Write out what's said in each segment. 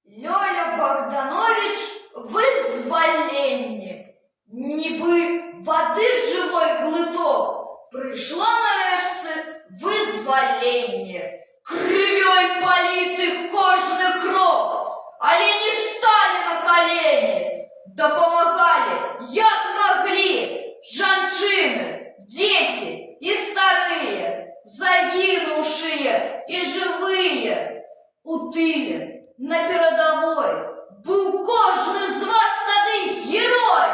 Льоля Богданович визволенні, ніби води живой глиток. Прийшло нарешті визволення. Кривьой політи кожний крок, але не стали на колени, допомагали, як могли, женщины, дети и старые, загинувшие и живые. У тыле, на передовой, был кожный з вас тады герой,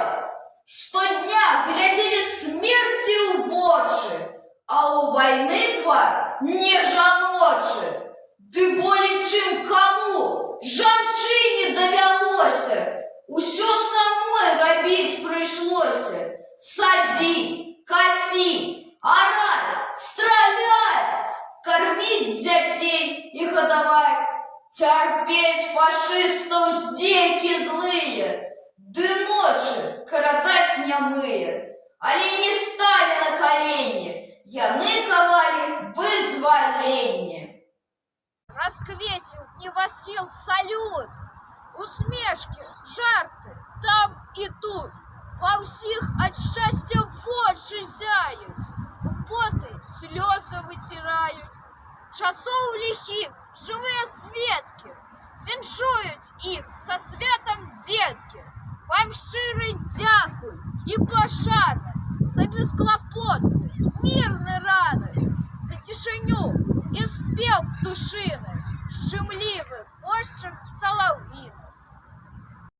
что дня глядели смерти в очи, а у войны твар не жаночи. Ды более чим кому, жанчине довелося, усё самой робить прийшлося. Садить, косить, орать, стрелять, кормить детей и годовать, терпеть фашистов здейки злые, ды ночи коротать нямые. Але не стали на колени, яны ковали вызволение. Раскветил небосхил салют, усмешки, жарты там и тут. Во всех от счастья вочы зяють, у поты слезы вытирают. Часов лихих живые светки віншують их со святом детки. Вам щирий дякуй и пошана за безклопотны, мирные раны, за тишиню и спев птушины, щемливый пощик солов'їн.